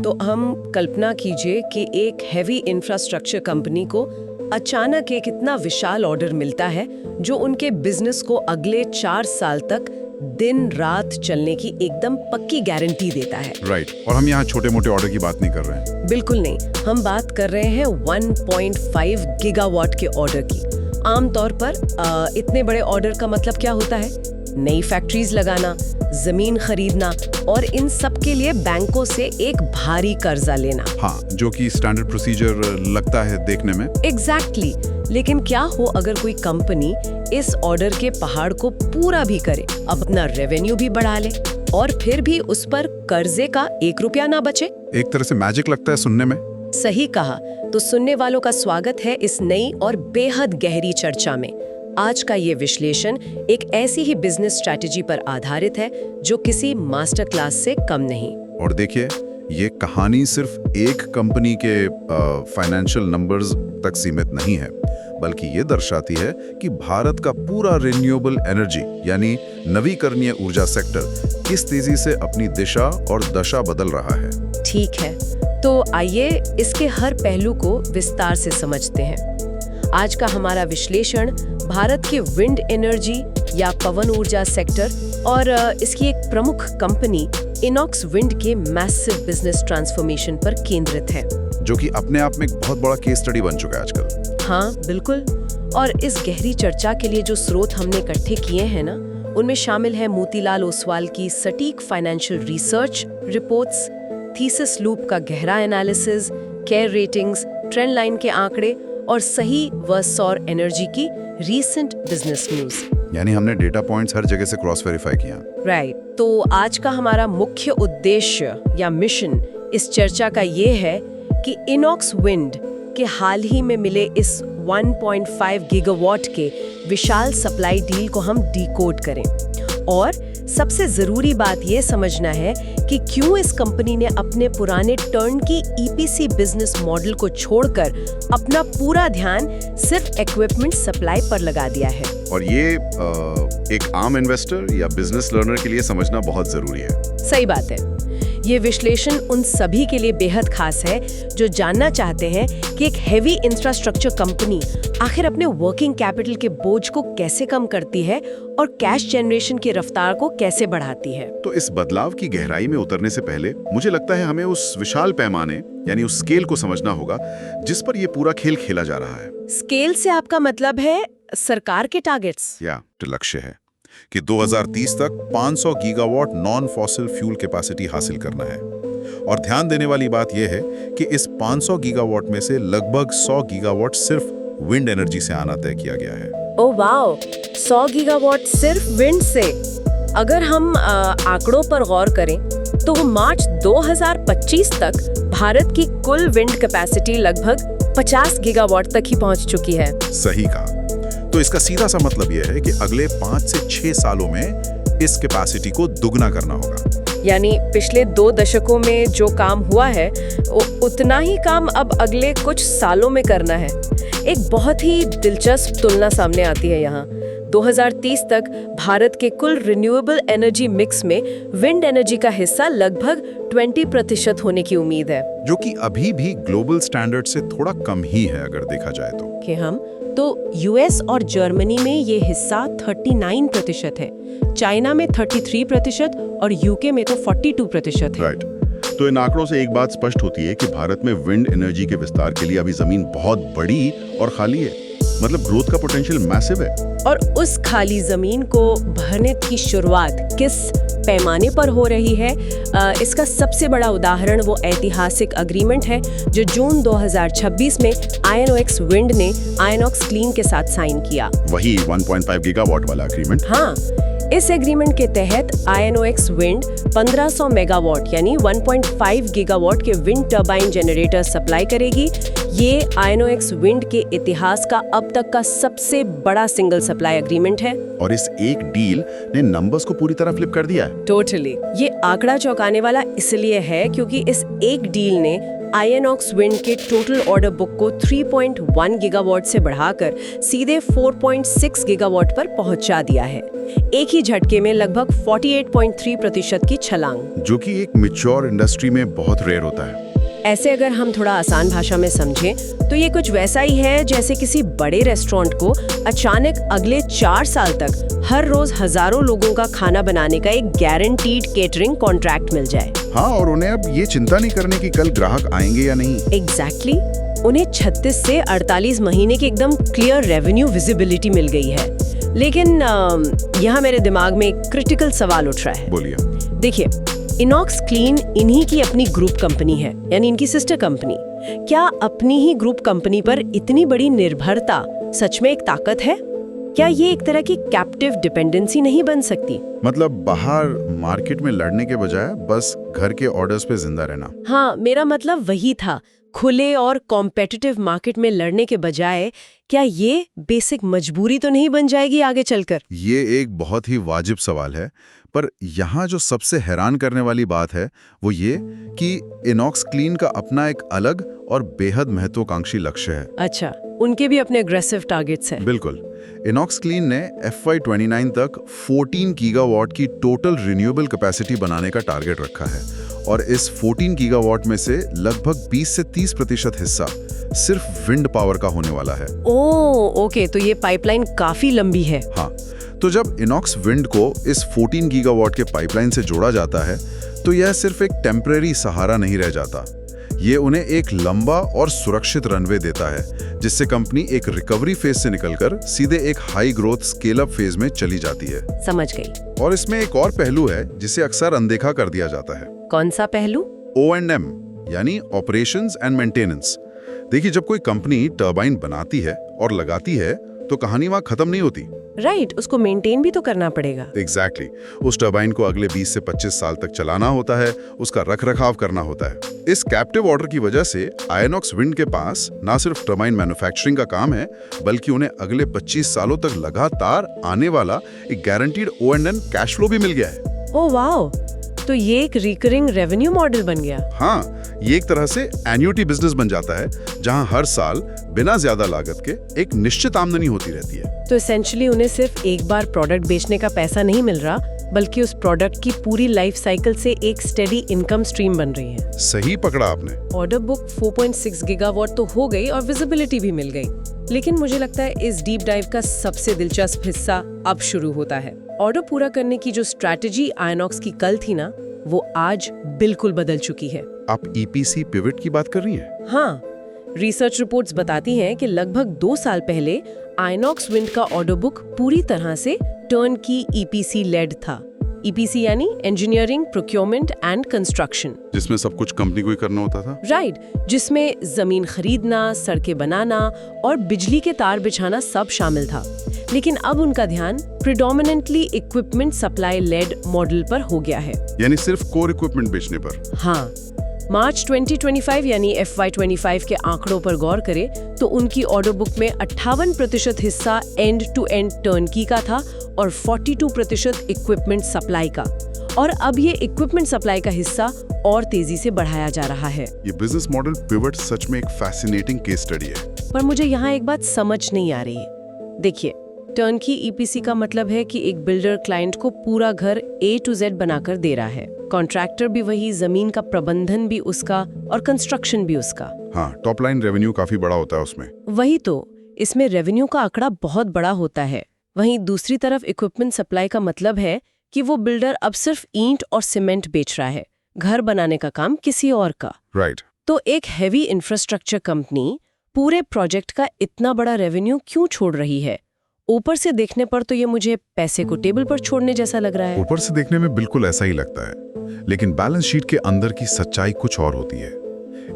तो हम कल्पना कीजिए कि एक हैवी इंफ्रास्ट्रक्चर कंपनी को अचानक एक इतना विशाल ऑर्डर मिलता है जो उनके बिजनेस को अगले 4 साल तक दिन रात चलने की एकदम पक्की गारंटी देता है। राइट। और हम यहाँ छोटे मोटे ऑर्डर की बात नहीं कर रहे हैं। बिल्कुल नहीं, हम बात कर रहे हैं 1.5 गीगावाट के ऑर्डर की। आमतौर पर इतने बड़े ऑर्डर का मतलब क्या होता है? नई फैक्ट्रीज लगाना, जमीन खरीदना और इन सब के लिए बैंकों से एक भारी कर्जा लेना। हाँ, जो कि स्टैंडर्ड प्रोसीजर लगता है देखने में। एग्जैक्टली। लेकिन क्या हो अगर कोई कंपनी इस ऑर्डर के पहाड़ को पूरा भी करे, अपना रेवेन्यू भी बढ़ा ले और फिर भी उस पर कर्जे का 1 रुपया ना बचे? एक तरह से मैजिक लगता है सुनने में। सही कहा। तो सुनने वालों का स्वागत है इस नई और बेहद गहरी चर्चा में। आज का ये विश्लेषण एक ऐसी ही बिजनेस स्ट्रैटेजी पर आधारित है जो किसी मास्टर क्लास से कम नहीं। और देखिए, ये कहानी सिर्फ एक कंपनी के फाइनेंशियल नंबर्स तक सीमित नहीं है, बल्कि ये दर्शाती है कि भारत का पूरा रिन्यूएबल एनर्जी यानी नवीकरणीय ऊर्जा सेक्टर किस तेजी से अपनी दिशा और दशा बदल रहा है। ठीक है, तो आइए इसके हर पहलू को विस्तार से समझते हैं। आज का हमारा विश्लेषण भारत के विंड एनर्जी या पवन ऊर्जा सेक्टर और इसकी एक प्रमुख कंपनी इनॉक्स विंड के मैसिव बिजनेस ट्रांसफॉर्मेशन पर केंद्रित है, जो कि अपने आप में एक बहुत बड़ा केस स्टडी बन चुका है आजकल। हाँ बिल्कुल। और इस गहरी चर्चा के लिए जो स्रोत हमने इकट्ठे किए हैं ना, उनमें शामिल है मोतीलाल ओसवाल की सटीक financial research reports, thesis loop का गहरा analysis, care ratings, trend line के आंकड़े और सही व सौर एनर्जी की रीसेंट बिजनेस न्यूज। यानी हमने डेटा पॉइंट्स हर जगह से क्रॉस वेरीफाई किया। राइट। तो आज का हमारा मुख्य उद्देश्य या मिशन इस चर्चा का ये है कि इनॉक्स विंड के हाल ही में मिले इस 1.5 गीगावाट के विशाल सप्लाई डील को हम डिकोड करें। और सबसे जरूरी बात ये समझना है कि क्यों इस कंपनी ने अपने पुराने टर्न की ईपीसी बिजनेस मॉडल को छोड़कर अपना पूरा ध्यान सिर्फ इक्विपमेंट सप्लाई पर लगा दिया है। और ये एक आम इन्वेस्टर या बिजनेस लर्नर के लिए समझना बहुत जरूरी है। सही बात है। ये विश्लेषण उन सभी के लिए बेहद खास है जो जानना चाहते हैं कि एक हेवी इंफ्रास्ट्रक्चर कंपनी आखिर अपने वर्किंग कैपिटल के बोझ को कैसे कम करती है और कैश जनरेशन की रफ्तार को कैसे बढ़ाती है। तो इस बदलाव की गहराई में उतरने से पहले मुझे लगता है हमें उस विशाल पैमाने यानी उस स्केल को समझना होगा जिस पर ये पूरा खेल खेला जा रहा है। स्केल से आपका मतलब है सरकार के टारगेट्स या लक्ष्य है कि 2030 तक 500 gigawatt non fossil fuel capacity हासिल करना है। और ध्यान देने वाली बात यह है कि इस 500 गीगावाट में से लगभग 100 गीगावाट सिर्फ विंड एनर्जी से आना तय किया गया है। ओह वाओ, 100 गीगावाट सिर्फ विंड से। अगर हम आंकड़ों पर गौर करें तो मार्च 2025 तक भारत की कुल विंड कैपेसिटी लगभग 50 गीगावाट तक ही पहुंच चुकी है। सही कहा। तो इसका सीधा सा मतलब यह है कि अगले 5 से 6 सालों में इस कैपेसिटी को दुगना करना होगा। यानी पिछले 2 दशकों में जो काम हुआ है उतना ही काम अब अगले कुछ सालों में करना है। एक बहुत ही दिलचस्प तुलना सामने आती है यहाँ। 2030 तक भारत के कुल रिन्यूएबल एनर्जी मिक्स में विंड एनर्जी का हिस्सा लगभग 20% होने की उम्मीद है, जो कि अभी भी ग्लोबल स्टैंडर्ड से थोड़ा कम ही है अगर देखा जाए तो। कि हम तो यूएस और जर्मनी में ये हिस्सा 39% है, चाइना में 33% और यूके में तो 42% है। राइट। तो इन आंकड़ों से एक बात स्पष्ट होती है कि भारत में विंड एनर्जी के विस्तार के लिए अभी जमीन बहुत बड़ी और खाली है। मतलब ग्रोथ का पोटेंशियल मैसिव है। और उस खाली जमीन को भरने की शुरुआत किस पैमाने पर हो रही है, इसका सबसे बड़ा उदाहरण वो ऐतिहासिक एग्रीमेंट है जो जून 2026 में आयनोक्स विंड ने आयनोक्स क्लीन के साथ साइन किया। वही 1.5 गीगावाट वाला एग्रीमेंट। हाँ, इस एग्रीमेंट के तहत आयनोक्स विंड 1500 मेगावाट यानी 1.5 गीगावाट के विंड टर्बाइन जनरेटर सप्लाई करेगी, ये आयनोएक्स विंड के इतिहास का अब तक का सबसे बड़ा सिंगल सप्लाई एग्रीमेंट है। और इस एक डील ने नंबर्स को पूरी तरह फ्लिप कर दिया है। टोटली। ये आंकड़ा चौंकाने वाला इसलिए है क्योंकि इस एक डील ने आयनॉक्स विंड के टोटल ऑर्डर बुक को 3.1 गीगावाट से बढ़ाकर सीधे 4.6 गीगावाट पर पहुंचा दिया है। एक ही झटके में लगभग 48.3% की छलांग, जो कि एक मैच्योर इंडस्ट्री में बहुत रेयर होता है। ऐसे अगर हम थोड़ा आसान भाषा में समझें तो ये कुछ वैसा ही है जैसे किसी बड़े रेस्टोरेंट को अचानक अगले 4 साल तक हर रोज हजारों लोगों का खाना बनाने का एक गारंटीड केटरिंग कॉन्ट्रैक्ट मिल जाए। हाँ, और उन्हें अब ये चिंता नहीं करने की कल ग्राहक आएंगे या नहीं। एग्जैक्टली। उन्हें 36 से 48 महीने की एकदम क्लियर रेवेन्यू विजिबिलिटी मिल गई है। लेकिन यहाँ मेरे दिमाग में एक क्रिटिकल सवाल उठ रहा है। बोलिए। देखिए, इनॉक्स क्लीन इन्हीं की अपनी ग्रुप कंपनी है, यानी इनकी सिस्टर कंपनी। क्या अपनी ही ग्रुप कंपनी पर इतनी बड़ी निर्भरता सच में एक ताकत है? क्या ये एक तरह की कैप्टिव डिपेंडेंसी नहीं बन सकती? मतलब बाहर मार्केट में लड़ने के बजाय बस घर के ऑर्डर्स पे जिंदा रहना। हाँ, मेरा मतलब वही था। खुले और कॉम्पिटिटिव मार्केट में लड़ने के बजाय क्या ये बेसिक मजबूरी तो नहीं बन जाएगी आगे चलकर? ये एक बहुत ही वाजिब सवाल है, पर यहाँ जो सबसे हैरान करने वाली बात है वो ये कि इनॉक्स क्लीन का अपना एक अलग और बेहद महत्वाकांक्षी लक्ष्य है। अच्छा, उनके भी अपने अग्रेसिव टारगेट्स हैं। बिल्कुल। इनॉक्स क्लीन ने FY29 तक 14 गीगावाट की टोटल रिन्यूएबल कैपेसिटी बनाने का टारगेट रखा है, और इस 14 गीगावाट में से लगभग 20 से 30% हिस्सा सिर्फ विंड पावर का होने वाला है। ओके, तो ये पाइपलाइन काफी लंबी है। हाँ, तो जब इनॉक्स विंड को इस 14 गीगावाट के पाइपलाइन से जोड़ा जाता है तो यह सिर्फ एक टेम्परेरी सहारा नहीं रह जाता। ये उन्हें एक लंबा और सुरक्षित रनवे देता है, जिससे कंपनी एक रिकवरी फेज से निकलकर सीधे एक high growth scale up phase में चली जाती है। समझ गई। और इसमें एक और पहलू है जिसे अक्सर अनदेखा कर दिया जाता है। कौन सा पहलू? O&M, यानी ऑपरेशंस एंड मेंटेनेंस। देखिए, जब कोई कंपनी टरबाइन बनाती है और लगाती है तो कहानी वहां खत्म नहीं होती। राइट, उसको मेंटेन भी तो करना पड़ेगा। एग्जैक्टली। उस टरबाइन को अगले 20 से 25 साल तक चलाना होता है, उसका रखरखाव करना होता है। इस कैप्टिव ऑर्डर की वजह से आयनॉक्स विंड के पास ना सिर्फ टरबाइन मैन्युफैक्चरिंग का काम है, बल्कि उन्हें अगले 25 सालों तक लगातार आने वाला एक गारंटीड O&M कैश फ्लो भी मिल गया है। ओह वाओ, तो ये एक रिकरिंग रेवेन्यू मॉडल बन गया। हाँ, ये एक तरह से एन्युटी बिजनेस बन जाता है, जहां हर साल बिना ज्यादा लागत के एक निश्चित आमदनी होती रहती है। तो एसेंशियली उन्हें सिर्फ एक बार प्रोडक्ट बेचने का पैसा नहीं मिल रहा, बल्कि उस प्रोडक्ट की पूरी लाइफ साइकिल से एक स्टेडी इनकम स्ट्रीम बन रही है। सही पकड़ा आपने। ऑर्डर बुक 4.6 गीगावाट तो हो गई और विजिबिलिटी भी मिल गई, लेकिन मुझे लगता है इस डीप डाइव का सबसे दिलचस्प हिस्सा अब शुरू होता है। ऑर्डर पूरा करने की जो स्ट्रैटेजी आयनॉक्स की कल थी ना, वो आज बिल्कुल बदल चुकी है। आप EPC पिवट की बात कर रही हैं? हाँ, रिसर्च रिपोर्ट्स बताती हैं कि लगभग 2 साल पहले आयनॉक्स विंड का ऑर्डर बुक पूरी तरह से टर्न की EPC लेड था। EPC यानी इंजीनियरिंग, प्रोक्योरमेंट एंड कंस्ट्रक्शन, जिसमें सब कुछ कंपनी को ही करना होता था। राइट, जिसमें जमीन खरीदना, सड़कें बनाना और बिजली के तार बिछाना सब शामिल था। लेकिन अब उनका ध्यान predominantly equipment supply led model पर हो गया है, यानी सिर्फ कोर इक्विपमेंट बेचने पर। हाँ, मार्च 2025 यानी FY25 के आंकड़ों पर गौर करें तो उनकी ऑर्डर बुक में 58% हिस्सा एंड टू एंड टर्नकी का था और 42% इक्विपमेंट सप्लाई का। और अब ये इक्विपमेंट सप्लाई का हिस्सा और तेजी से बढ़ाया जा रहा है। ये बिजनेस मॉडल पिवट सच में एक फैसिनेटिंग केस स्टडी है। पर मुझे यहाँ एक बात समझ नहीं आ रही। देखिए, टर्नकी EPC का मतलब है कि एक बिल्डर क्लाइंट को पूरा घर A to Z बनाकर दे रहा है। कॉन्ट्रैक्टर भी वही, जमीन का प्रबंधन भी उसका और कंस्ट्रक्शन भी उसका। हाँ, टॉप लाइन रेवेन्यू काफी बड़ा होता है उसमें। वही तो, इसमें रेवेन्यू का आंकड़ा बहुत बड़ा होता है। वहीं दूसरी तरफ इक्विपमेंट सप्लाई का मतलब है कि वो बिल्डर अब सिर्फ ईंट और सीमेंट बेच रहा है, घर बनाने का काम किसी और का। राइट। तो एक हैवी इंफ्रास्ट्रक्चर कंपनी पूरे प्रोजेक्ट का इतना बड़ा रेवेन्यू क्यों छोड़ रही है? ऊपर से देखने पर तो ये मुझे पैसे को टेबल पर छोड़ने जैसा लग रहा है। ऊपर से देखने में बिल्कुल ऐसा ही लगता है, लेकिन बैलेंस शीट के अंदर की सच्चाई कुछ और होती है।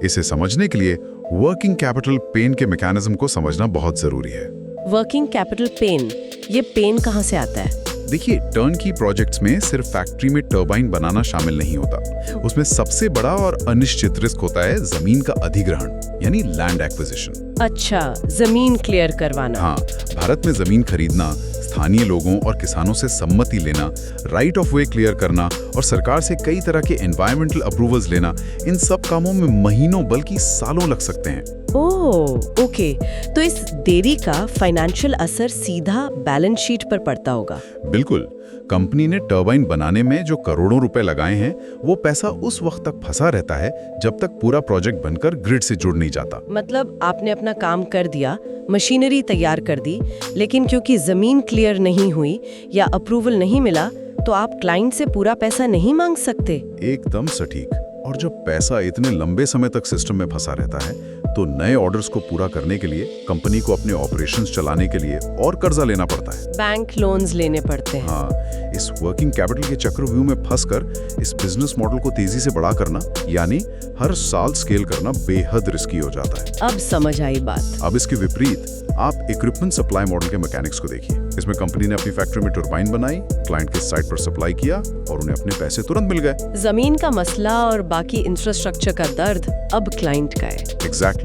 इसे समझने के लिए वर्किंग कैपिटल पेन के मैकेनिज्म को समझना बहुत जरूरी है। वर्किंग कैपिटल पेन, ये पेन कहाँ से आता है? देखिए, टर्नकी प्रोजेक्ट्स में सिर्फ फैक्ट्री में टरबाइन बनाना शामिल नहीं होता। उसमें सबसे बड़ा और अनिश्चित रिस्क होता है जमीन का अधिग्रहण, यानी लैंड एक्विजिशन। अच्छा, जमीन क्लियर करवाना। हाँ, भारत में जमीन खरीदना, स्थानीय लोगों और किसानों से सम्मति लेना, राइट ऑफ वे क्लियर करना और सरकार से कई तरह के एनवायरमेंटल अप्रूवल्स लेना, इन सब कामों में महीनों बल्कि सालों लग सकते हैं। ओह, ओके। तो इस देरी का फाइनेंशियल असर सीधा बैलेंस शीट पर पड़ता होगा। बिल्कुल। कंपनी ने टरबाइन बनाने में जो करोड़ों रुपए लगाए हैं, वो पैसा उस वक्त तक फंसा रहता है जब तक पूरा प्रोजेक्ट बनकर ग्रिड से जुड़ नहीं जाता। मतलब आपने अपना काम कर दिया, मशीनरी तैयार कर दी, लेकिन क्योंकि जमीन क्लियर नहीं हुई या अप्रूवल नहीं मिला, तो आप क्लाइंट से पूरा पैसा नहीं मांग सकते। एकदम सटीक। और जब पैसा इतने लंबे समय तक सिस्टम में फंसा रहता है, तो नए ऑर्डर्स को पूरा करने के लिए कंपनी को अपने ऑपरेशंस चलाने के लिए और कर्जा लेना पड़ता है। बैंक लोन्स लेने पड़ते हैं। हाँ, इस वर्किंग कैपिटल के चक्रव्यूह में फंसकर इस बिजनेस मॉडल को तेजी से बड़ा करना, यानी हर साल स्केल करना, बेहद रिस्की हो जाता है। अब समझ आई बात। अब इसके विपरीत आप इक्विपमेंट सप्लाई मॉडल के मैकेनिक्स को देखिए। इसमें कंपनी ने अपनी फैक्ट्री में टरबाइन बनाई, क्लाइंट के साइट पर सप्लाई किया और उन्हें अपने पैसे तुरंत मिल गए। जमीन का मसला और बाकी इंफ्रास्ट्रक्चर का दर्द अब क्लाइंट का है। एग्जैक्टली।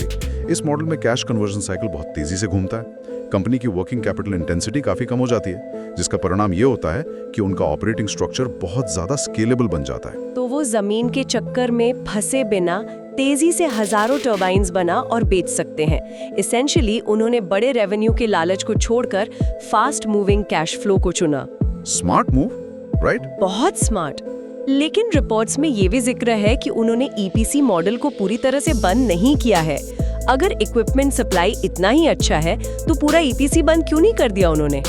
इस मॉडल में कैश कन्वर्जन साइकिल बहुत तेजी से घूमता है। कंपनी की वर्किंग कैपिटल इंटेंसिटी काफी कम हो जाती है, जिसका परिणाम ये होता है कि उनका ऑपरेटिंग स्ट्रक्चर बहुत ज्यादा स्केलेबल बन जाता है। तो वो जमीन के चक्कर में फंसे बिना तेजी से हजारों टरबाइन्स बना और बेच सकते हैं। एसेंशियली उन्होंने बड़े रेवेन्यू के लालच को छोड़कर फास्ट मूविंग कैश फ्लो को चुना। Smart move, right? बहुत स्मार्ट। लेकिन रिपोर्ट्स में ये भी जिक्र है कि उन्होंने ईपीसी मॉडल को पूरी तरह से बंद नहीं किया है। अगर इक्विपमेंट सप्लाई इतना ही अच्छा है, तो पूरा ईपीसी बंद क्यों नहीं कर दिया उन्होंने?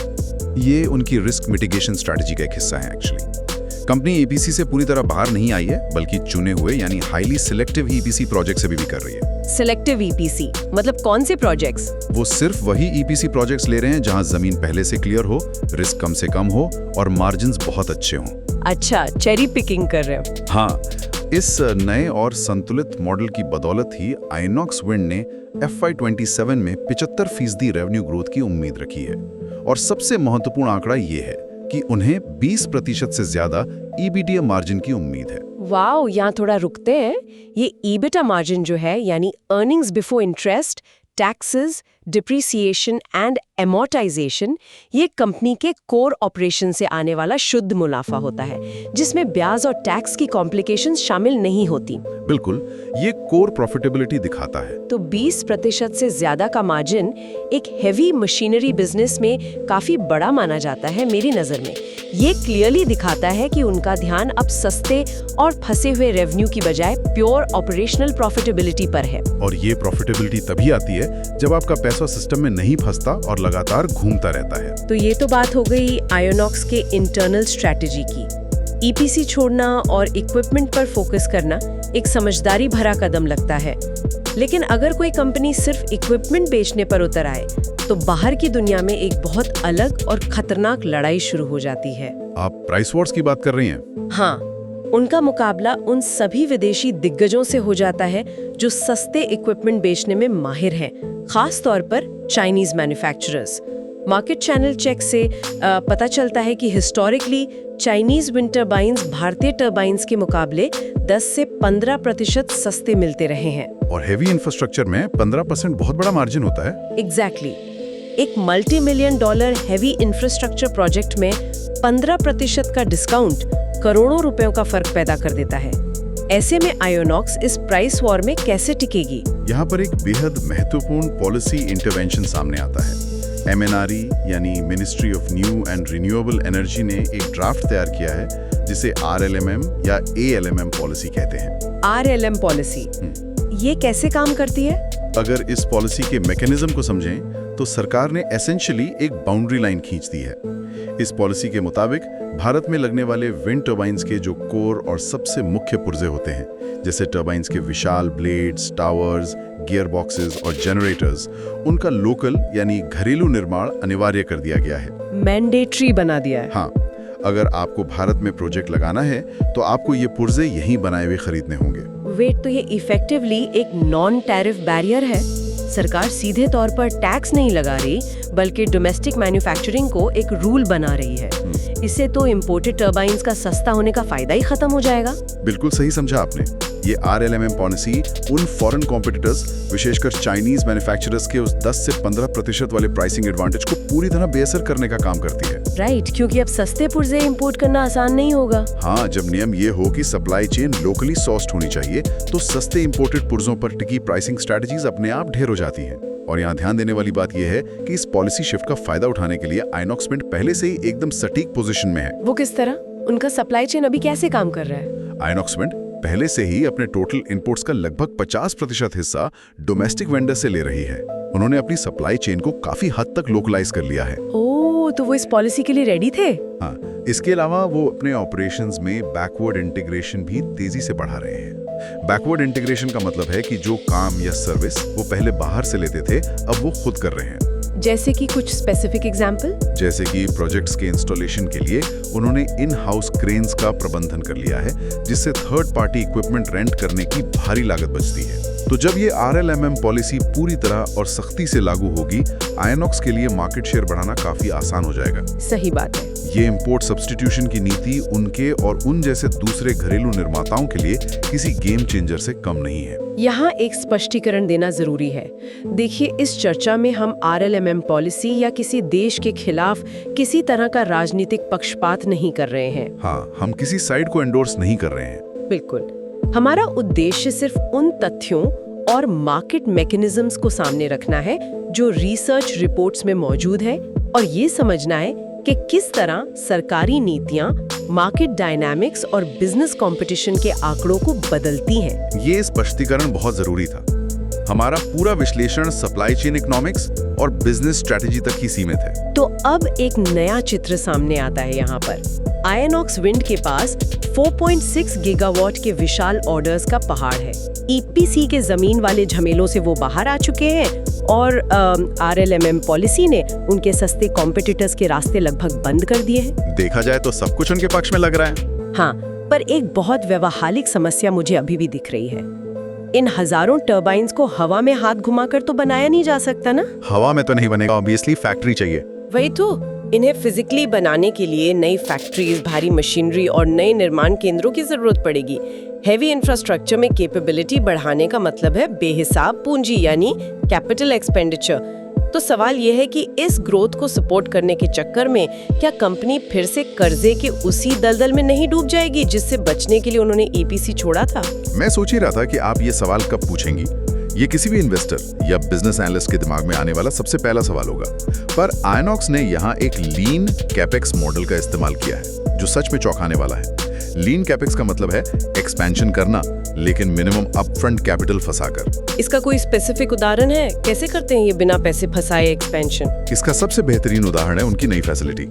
ये उनकी रिस्क मिटिगेशन स्ट्रैटेजी का एक हिस्सा है एक्चुअली। कंपनी ईपीसी से पूरी तरह बाहर नहीं आई है, बल्कि चुने हुए यानी हाईली सिलेक्टिव ईपीसी प्रोजेक्ट से भी कर रही है। सिलेक्टिव ईपीसी मतलब कौन से प्रोजेक्ट्स? वो सिर्फ वही ईपीसी प्रोजेक्ट्स ले रहे हैं जहां जमीन पहले से क्लियर हो, रिस्क कम से कम हो और मार्जिन्स बहुत अच्छे हों। अच्छा, चेरी पिकिंग कर रहे हो। हाँ, इस नए और संतुलित मॉडल की बदौलत ही आइनॉक्स विंड ने FY27 में 75% रेवेन्यू ग्रोथ की उम्मीद रखी है। और सबसे महत्वपूर्ण आंकड़ा ये है कि उन्हें 20% से ज्यादा EBITDA मार्जिन की उम्मीद है। वाओ, यहाँ थोड़ा रुकते हैं। ये EBITDA मार्जिन जो है, यानी earnings before interest, taxes, depreciation and amortisation, ये कंपनी के कोर ऑपरेशन से आने वाला शुद्ध मुनाफा होता है, जिसमें ब्याज और टैक्स की कॉम्प्लिकेशंस शामिल नहीं होती। बिल्कुल, ये कोर प्रॉफिटेबिलिटी दिखाता है। तो 20% से ज्यादा का मार्जिन एक हेवी मशीनरी बिजनेस में काफी बड़ा माना जाता है मेरी नजर में। ये क्लियरली दिखाता है कि उनका ध्यान अब सस्ते और फंसे हुए रेवेन्यू की बजाय प्योर ऑपरेशनल प्रॉफिटेबिलिटी पर है। और ये प्रॉफिटेबिलिटी तभी आती है जब आपका पैसा सिस्टम में नहीं फंसता और लगातार घूमता रहता है। तो ये तो बात हो गई आयोनॉक्स के इंटरनल स्ट्रैटेजी की। ईपीसी छोड़ना और इक्विपमेंट पर फोकस करना एक समझदारी भरा कदम लगता है। लेकिन अगर कोई कंपनी सिर्फ इक्विपमेंट बेचने पर उतर आए, तो बाहर की दुनिया में एक बहुत अलग और खतरनाक लड़ाई शुरू हो जाती है। आप प्राइस वॉर्स की बात कर रही हैं? हाँ, उनका मुकाबला उन सभी विदेशी दिग्गजों से हो जाता है जो सस्ते इक्विपमेंट बेचने में माहिर हैं, खास तौर पर Chinese manufacturers. Market channel check से पता चलता है कि हिस्टोरिकली चाइनीज विंड टरबाइन्स भारतीय टरबाइन्स के मुकाबले 10 से 15% सस्ते मिलते रहे हैं। और हेवी इंफ्रास्ट्रक्चर में 15% बहुत बड़ा मार्जिन होता है। एग्जैक्टली। एक multi-million dollar heavy infrastructure project में 15% का डिस्काउंट करोड़ों रुपयों का फर्क पैदा कर देता है। ऐसे में आयोनॉक्स इस प्राइस वॉर में कैसे टिकेगी? यहाँ पर एक बेहद महत्वपूर्ण पॉलिसी इंटरवेंशन सामने आता है। MNRE यानी ministry of new and renewable energy ने एक ड्राफ्ट तैयार किया है जिसे RLMM या ALMM पॉलिसी कहते हैं। RLM पॉलिसी, ये कैसे काम करती है? अगर इस पॉलिसी के मैकेनिज्म को समझें तो सरकार ने एसेंशियली एक बाउंड्री लाइन खींच दी है। इस पॉलिसी के मुताबिक भारत में लगने वाले विंड टर्बाइन्स के जो कोर और सबसे मुख्य पुर्जे होते हैं, जैसे टर्बाइन्स के विशाल ब्लेड्स, टावर्स, गियर बॉक्सेस और जनरेटर्स, उनका लोकल यानी घरेलू निर्माण अनिवार्य कर दिया गया है। मैंडेटरी बना दिया है। हाँ, अगर आपको भारत में प्रोजेक्ट लगाना है तो आपको ये पुर्जे यहीं बनाए हुए खरीदने होंगे। वेट, तो ये इफेक्टिवली एक नॉन टैरिफ बैरियर है। सरकार सीधे तौर पर टैक्स नहीं लगा रही, बल्कि डोमेस्टिक मैन्युफैक्चरिंग को एक रूल बना रही है। इससे तो इंपोर्टेड टर्बाइन्स का सस्ता होने का फायदा ही खत्म हो जाएगा। बिल्कुल सही समझा आपने। ये RLMM पॉलिसी उन फॉरेन कॉम्पिटिटर्स, विशेषकर चाइनीज मैन्युफैक्चरर्स के उस 10 से 15% वाले प्राइसिंग एडवांटेज को पूरी तरह बेअसर करने का काम करती है। राइट, क्योंकि अब सस्ते पुर्जे इंपोर्ट करना आसान नहीं होगा। हाँ, जब नियम ये हो कि सप्लाई चेन लोकली सोर्स्ड होनी चाहिए, तो सस्ते इंपोर्टेड पुर्जों पर टिकी प्राइसिंग स्ट्रेटजीज अपने आप ढेर हो जाती हैं। और यहाँ ध्यान देने वाली बात यह है कि इस पॉलिसी शिफ्ट का फायदा उठाने के लिए आइनॉक्स विंड पहले से ही एकदम सटीक पोजीशन में है। वो किस तरह? उनका सप्लाई चेन अभी कैसे काम कर रहा है? आइनॉक्स विंड पहले से ही अपने टोटल इंपोर्ट्स का लगभग 50% हिस्सा डोमेस्टिक वेंडर से ले रही है। उन्होंने अपनी सप्लाई चेन को काफी हद तक लोकलाइज कर लिया है। ओह, तो वो इस पॉलिसी के लिए रेडी थे? हाँ, इसके अलावा वो अपने ऑपरेशंस में बैकवर्ड इंटीग्रेशन भी तेजी से बढ़ा रहे हैं। बैकवर्ड इंटीग्रेशन का मतलब है कि जो काम या सर्विस वो पहले बाहर से लेते थे, अब वो खुद कर रहे हैं। जैसे कि कुछ स्पेसिफिक एग्जाम्पल? जैसे कि प्रोजेक्ट्स के इंस्टॉलेशन के लिए उन्होंने इन हाउस क्रेन्स का प्रबंधन कर लिया है, जिससे थर्ड पार्टी इक्विपमेंट रेंट करने की भारी लागत बचती है। तो जब ये RLMM पॉलिसी पूरी तरह और सख्ती से लागू होगी, आयनॉक्स के लिए मार्केट शेयर बढ़ाना काफी आसान हो जाएगा। सही बात है। ये इंपोर्ट सब्स्टिट्यूशन की नीति उनके और उन जैसे दूसरे घरेलू निर्माताओं के लिए किसी गेम चेंजर से कम नहीं है। यहाँ एक स्पष्टीकरण देना जरूरी है। देखिए, इस चर्चा में हम RLMM पॉलिसी या किसी देश के खिलाफ किसी तरह का राजनीतिक पक्षपात नहीं कर रहे हैं। हाँ, हम किसी साइड को एंडोर्स नहीं कर रहे हैं। बिल्कुल। हमारा उद्देश्य सिर्फ उन तथ्यों और मार्केट मैकेनिज्म्स को सामने रखना है जो रिसर्च रिपोर्ट्स में मौजूद है, और ये समझना है कि किस तरह सरकारी नीतियां मार्केट डायनामिक्स और बिजनेस कंपटीशन के आंकड़ों को बदलती हैं। ये स्पष्टीकरण बहुत जरूरी था। हमारा पूरा विश्लेषण सप्लाई चेन इकोनॉमिक्स और बिजनेस स्ट्रेटेजी तक ही सीमित है। तो अब एक नया चित्र सामने आता है यहाँ पर। आयनॉक्स विंड के पास 4.6 गीगावाट के विशाल ऑर्डर्स का पहाड़ है। EPC के जमीन वाले झमेलों से वो बाहर आ चुके हैं, और RLMM पॉलिसी ने उनके सस्ते कॉम्पिटिटर्स के रास्ते लगभग बंद कर दिए हैं। देखा जाए तो सब कुछ उनके पक्ष में लग रहा है। हाँ, पर एक बहुत व्यवहारिक समस्या मुझे अभी भी दिख रही है। इन हजारों टर्बाइन्स को हवा में हाथ घुमाकर तो बनाया नहीं जा सकता ना? हवा में तो नहीं बनेगा, ऑब्वियसली फैक्ट्री चाहिए। वही तो, इन्हें फिजिकली बनाने के लिए नई फैक्ट्रीज, भारी मशीनरी और नए निर्माण केंद्रों की जरूरत पड़ेगी। हेवी इंफ्रास्ट्रक्चर में कैपेबिलिटी बढ़ाने का मतलब है बेहिसाब पूंजी, यानी कैपिटल एक्सपेंडिचर। तो सवाल यह है कि इस ग्रोथ को सपोर्ट करने के चक्कर में क्या कंपनी फिर से कर्जे के उसी दलदल में नहीं डूब जाएगी जिससे बचने के लिए उन्होंने EPC छोड़ा था? मैं सोच ही रहा था कि आप ये सवाल कब पूछेंगी। ये किसी भी इन्वेस्टर या बिजनेस एनालिस्ट के दिमाग में आने वाला सबसे पहला सवाल होगा। पर आयनॉक्स ने यहाँ एक लीन कैपेक्स मॉडल का इस्तेमाल किया है, जो सच में चौंकाने वाला है। लीन कैपेक्स का मतलब है एक्सपेंशन करना, लेकिन मिनिमम अपफ्रंट कैपिटल फंसाकर। इसका कोई स्पेसिफिक उदाहरण है? कैसे करते हैं ये बिना पैसे फंसाए एक्सपेंशन? इसका सबसे बेहतरीन उदाहरण है उनकी नई फैसिलिटी।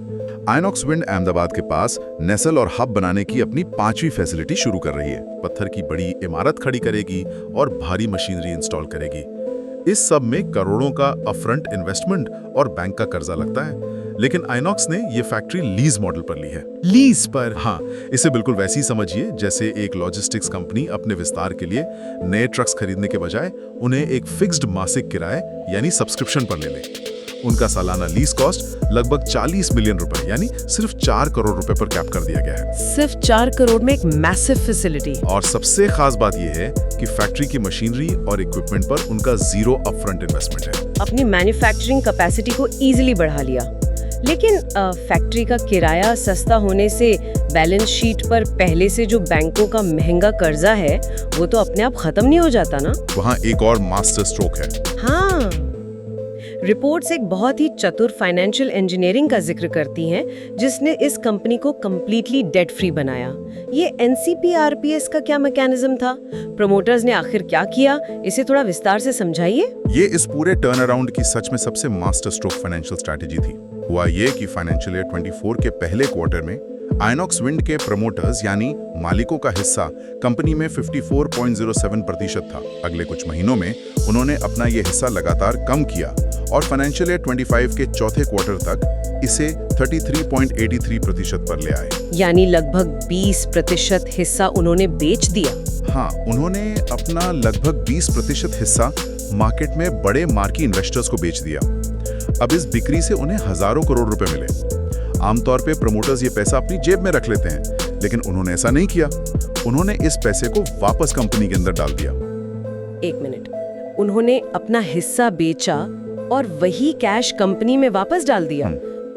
आयनॉक्स विंड अहमदाबाद के पास नेसल और हब बनाने की अपनी 5वीं फैसिलिटी शुरू कर रही है। पत्थर की बड़ी इमारत खड़ी करेगी और भारी मशीनरी इंस्टॉल करेगी। इस सब में करोड़ों का अपफ्रंट इन्वेस्टमेंट और बैंक का कर्जा लगता है, लेकिन आइनॉक्स ने ये फैक्ट्री लीज मॉडल पर ली है। लीज पर? हाँ, इसे बिल्कुल वैसे ही समझिए जैसे एक लॉजिस्टिक्स कंपनी अपने विस्तार के लिए नए ट्रक्स खरीदने के बजाय उन्हें एक फिक्स्ड मासिक किराए यानी सब्सक्रिप्शन पर ले ले। उनका सालाना लीज कॉस्ट लगभग 40 मिलियन रुपए यानी सिर्फ 4 करोड़ रुपए पर कैप कर दिया गया है। सिर्फ 4 करोड़ में एक मैसिव फैसिलिटी। और सबसे खास बात यह है कि फैक्ट्री की मशीनरी और इक्विपमेंट पर उनका जीरो अपफ्रंट इन्वेस्टमेंट है। अपनी मैन्युफैक्चरिंग कैपेसिटी को इजीली बढ़ा लिया। लेकिन फैक्ट्री का किराया सस्ता होने से बैलेंस शीट पर पहले से जो बैंकों का महंगा कर्जा है वो तो अपने आप खत्म नहीं हो जाता ना? वहाँ एक और मास्टर स्ट्रोक है। हाँ, रिपोर्ट्स एक बहुत ही चतुर फाइनेंशियल इंजीनियरिंग का जिक्र करती हैं जिसने इस कंपनी को कंप्लीटली डेट फ्री बनाया। ये NCPRPS का क्या मैकेनिज्म था? प्रमोटर्स ने आखिर क्या किया? इसे थोड़ा विस्तार से समझाइए। ये इस पूरे टर्न अराउंड की सच में सबसे मास्टर स्ट्रोक फाइनेंशियल स्ट्रैटेजी थी। हुआ ये कि फाइनेंशियल ईयर 24 के पहले क्वार्टर में आइनॉक्स विंड के प्रमोटर्स यानी मालिकों का हिस्सा कंपनी में 54.07% था। अगले कुछ महीनों में उन्होंने अपना ये हिस्सा लगातार कम किया और फाइनेंशियल ईयर 25 के चौथे क्वार्टर तक इसे 33.83% पर ले आए। यानी लगभग 20% हिस्सा उन्होंने बेच दिया। हाँ, उन्होंने अपना लगभग 20% हिस्सा मार्केट में बड़े मार्की इन्वेस्टर्स को बेच दिया। अब इस बिक्री से उन्हें हजारों करोड़ रुपए मिले। आमतौर पे प्रमोटर्स ये पैसा अपनी जेब में रख लेते हैं, लेकिन उन्होंने ऐसा नहीं किया। उन्होंने इस पैसे को वापस कंपनी के अंदर डाल दिया। एक मिनट, उन्होंने अपना हिस्सा बेचा और वही कैश कंपनी में वापस डाल दिया।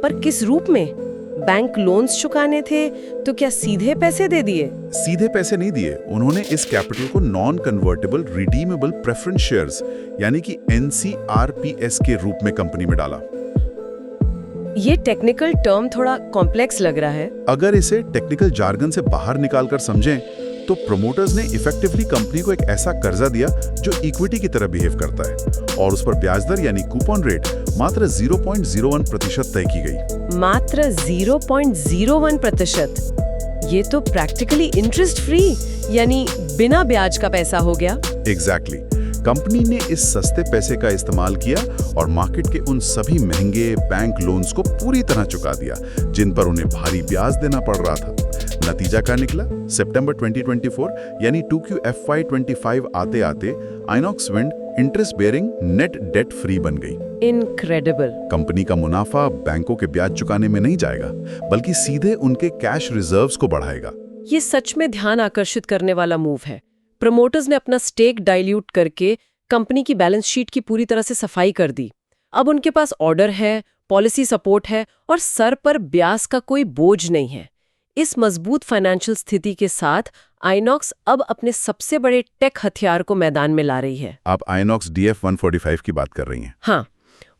पर किस रूप में? बैंक लोन्स चुकाने थे तो क्या सीधे पैसे दे दिए? सीधे पैसे नहीं दिए, उन्होंने इस कैपिटल को non convertible redeemable preference shares यानी कि NCRPS के रूप में कंपनी में डाला। ये टेक्निकल टर्म थोड़ा कॉम्प्लेक्स लग रहा है। अगर इसे टेक्निकल जार्गन से बाहर निकालकर समझें तो प्रमोटर्स ने इफेक्टिवली कंपनी को एक ऐसा कर्जा दिया जो इक्विटी की तरह बिहेव करता है और उस पर ब्याज दर यानी कूपन रेट मात्र 0.01% तय की गई। मात्र 0.01%? ये तो प्रैक्टिकली इंटरेस्ट फ्री यानी बिना ब्याज का पैसा हो गया। एग्जैक्टली। कंपनी ने इस सस्ते पैसे का इस्तेमाल किया और मार्केट के उन सभी महंगे बैंक लोन्स को पूरी तरह चुका दिया जिन पर उन्हें भारी ब्याज देना पड़ रहा था। नतीजा क्या निकला? सितंबर 2024 यानी 2Q FY25 आते आते INOX wind interest bearing net debt free बन गई। इनक्रेडिबल। कंपनी का मुनाफा बैंकों के ब्याज चुकाने में नहीं जाएगा बल्कि सीधे उनके कैश रिजर्व्स को बढ़ाएगा। ये सच में ध्यान आकर्षित करने वाला मूव है। प्रमोटर्स ने अपना स्टेक डाइल्यूट करके कंपनी की बैलेंस शीट की पूरी तरह से सफाई कर दी। अब उनके पास ऑर्डर है, पॉलिसी सपोर्ट है और सर पर ब्याज का कोई बोझ नहीं है। इस मजबूत फाइनेंशियल स्थिति के साथ आइनॉक्स अब अपने सबसे बड़े टेक हथियार को मैदान में ला रही है। आप आइनॉक्स DF145 की बात कर रही हैं। हाँ,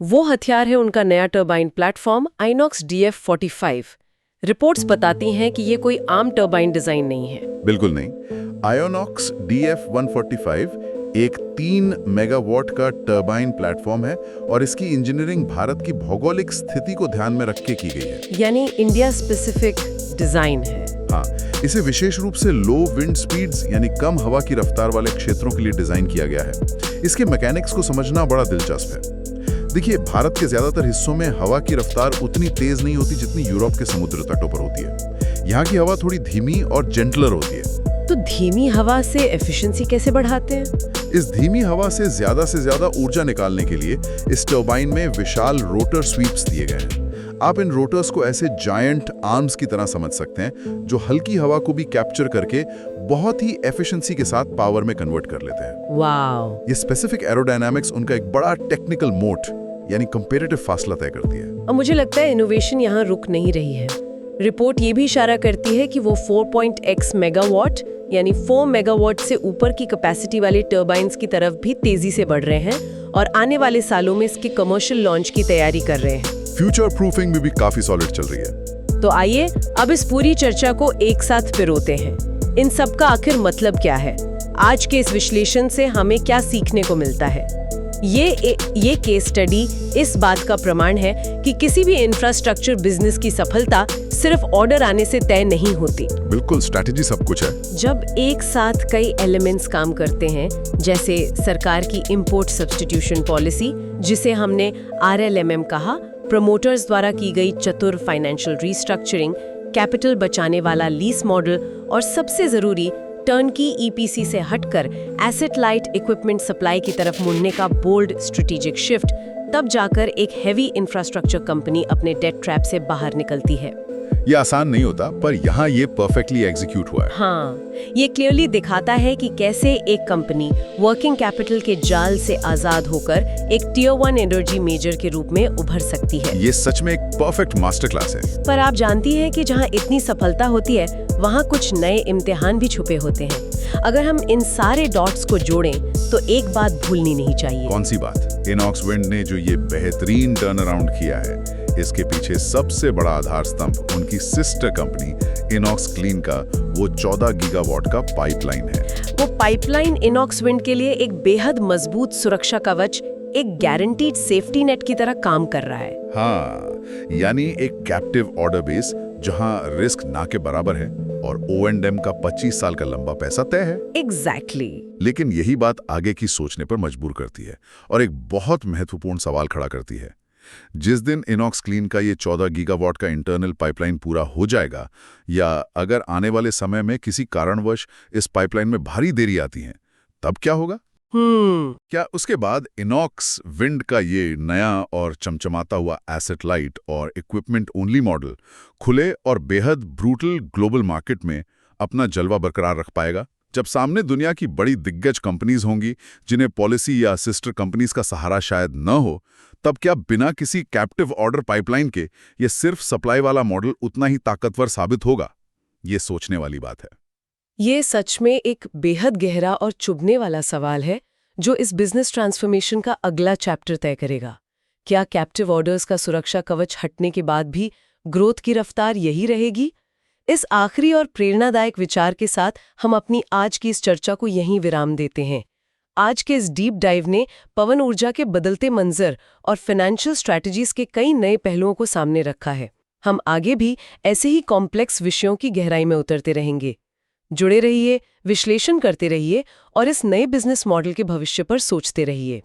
वो हथियार है उनका नया turbine platform INOX DF45। Reports बताती हैं कि ये कोई आम टर्बाइन डिजाइन नहीं है। बिल्कुल नहीं। आइनॉक्स DF145 एक 3 मेगावाट का टर्बाइन प्लेटफॉर्म है और इसकी इंजीनियरिंग भारत की भौगोलिक स्थिति को ध्यान में रख के की गई है। यानी इंडिया स्पेसिफिक डिजाइन है। हाँ, इसे विशेष रूप से लो विंड स्पीड्स यानी कम हवा की रफ्तार वाले क्षेत्रों के लिए डिजाइन किया गया है। इसके मैकेनिक्स को समझना बड़ा दिलचस्प है। देखिए, भारत के ज्यादातर हिस्सों में हवा की रफ्तार उतनी तेज नहीं होती जितनी यूरोप के समुद्र तटों पर होती है। यहाँ की हवा थोड़ी धीमी और जेंटलर होती है। तो धीमी हवा से एफिशिएंसी कैसे बढ़ाते हैं? इस धीमी हवा से ज्यादा ऊर्जा निकालने के लिए इस टर्बाइन में विशाल रोटर स्वीप्स दिए गए हैं। आप इन रोटर्स को ऐसे जायंट आर्म्स की तरह समझ सकते हैं जो हल्की हवा को भी कैप्चर करके बहुत ही एफिशिएंसी के साथ पावर में कन्वर्ट कर लेते हैं। वाओ! ये स्पेसिफिक एरोडायनामिक्स उनका एक बड़ा टेक्निकल मोट यानी कंपैरेटिव फासला तय करती है। और मुझे लगता है इनोवेशन यहाँ रुक नहीं रही है। रिपोर्ट ये भी इशारा करती है कि वो 4.x मेगावाट यानी 4 मेगावाट से ऊपर की कैपेसिटी वाले टर्बाइन्स की तरफ भी तेजी से बढ़ रहे हैं और आने वाले सालों में इसके कमर्शियल लॉन्च की तैयारी कर रहे हैं। फ्यूचर प्रूफिंग में भी काफी सॉलिड चल रही है। तो आइए अब इस पूरी चर्चा को एक साथ पिरोते हैं। इन सब का आखिर मतलब क्या है? आज के इस विश्लेषण से हमें क्या सीखने को मिलता है? ये केस स्टडी इस बात का प्रमाण है कि किसी भी इंफ्रास्ट्रक्चर बिजनेस की सफलता सिर्फ ऑर्डर आने से तय नहीं होती। बिल्कुल, स्ट्रैटेजी सब कुछ है। जब एक साथ कई एलिमेंट्स काम करते हैं, जैसे सरकार की इंपोर्ट सब्स्टिट्यूशन पॉलिसी जिसे हमने RLMM कहा, प्रमोटर्स द्वारा की गई चतुर फाइनेंशियल रीस्ट्रक्चरिंग, कैपिटल बचाने वाला लीज मॉडल और सबसे जरूरी टर्नकी EPC से हटकर एसेट लाइट इक्विपमेंट सप्लाई की तरफ मुड़ने का बोल्ड स्ट्रेटेजिक शिफ्ट, तब जाकर एक हेवी इंफ्रास्ट्रक्चर कंपनी अपने डेट ट्रैप से बाहर निकलती है। ये आसान नहीं होता, पर यहाँ ये परफेक्टली एग्जीक्यूट हुआ है। हाँ, ये क्लियरली दिखाता है कि कैसे एक कंपनी वर्किंग कैपिटल के जाल से आजाद होकर एक Tier 1 एनर्जी मेजर के रूप में उभर सकती है। ये सच में एक परफेक्ट मास्टर क्लास है। पर आप जानती हैं कि जहाँ इतनी सफलता होती है, वहाँ कुछ नए इम्तिहान भी छुपे होते हैं। अगर हम इन सारे डॉट्स को जोड़ें तो एक बात भूलनी नहीं चाहिए। कौन सी बात? इनॉक्स विंड ने जो ये बेहतरीन टर्न अराउंड किया है, इसके पीछे सबसे बड़ा आधार स्तंभ उनकी सिस्टर कंपनी इनॉक्स क्लीन का वो 14 गीगावाट का पाइपलाइन है। वो पाइपलाइन इनॉक्स विंड के लिए एक बेहद मजबूत सुरक्षा कवच, एक गारंटीड सेफ्टी नेट की तरह काम कर रहा है। हाँ, यानी एक कैप्टिव ऑर्डर बेस जहां रिस्क ना के बराबर है और O&M का 25 साल का लंबा पैसा तय है। एग्जैक्टली। लेकिन यही बात आगे की सोचने पर मजबूर करती है और एक बहुत महत्वपूर्ण सवाल खड़ा करती है। जिस दिन इनॉक्स क्लीन का ये 14 गीगावाट का इंटरनल पाइपलाइन पूरा हो जाएगा, या अगर आने वाले समय में किसी कारणवश इस पाइपलाइन में भारी देरी आती है, तब क्या होगा? क्या उसके बाद इनॉक्स विंड का ये नया और चमचमाता हुआ एसेट लाइट और इक्विपमेंट ओनली मॉडल खुले और बेहद ब्रूटल ग्लोबल मार्केट में अपना जलवा बरकरार रख पाएगा? जब सामने दुनिया की बड़ी दिग्गज कंपनीज होंगी जिन्हें पॉलिसी या सिस्टर कंपनीज का सहारा शायद न हो, तब क्या बिना किसी कैप्टिव ऑर्डर पाइपलाइन के ये सिर्फ सप्लाई वाला मॉडल उतना ही ताकतवर साबित होगा? ये सोचने वाली बात है। ये सच में एक बेहद गहरा और चुभने वाला सवाल है जो इस बिजनेस ट्रांसफॉर्मेशन का अगला चैप्टर तय करेगा। क्या कैप्टिव ऑर्डर्स का सुरक्षा कवच हटने के बाद भी ग्रोथ की रफ्तार यही रहेगी? इस आखिरी और प्रेरणादायक विचार के साथ हम अपनी आज की इस चर्चा को यहीं विराम देते हैं। आज के इस डीप डाइव ने पवन ऊर्जा के बदलते मंजर और फाइनेंशियल स्ट्रैटेजीज के कई नए पहलुओं को सामने रखा है। हम आगे भी ऐसे ही कॉम्प्लेक्स विषयों की गहराई में उतरते रहेंगे। जुड़े रहिए, विश्लेषण करते रहिए और इस नए बिजनेस मॉडल के भविष्य पर सोचते रहिए।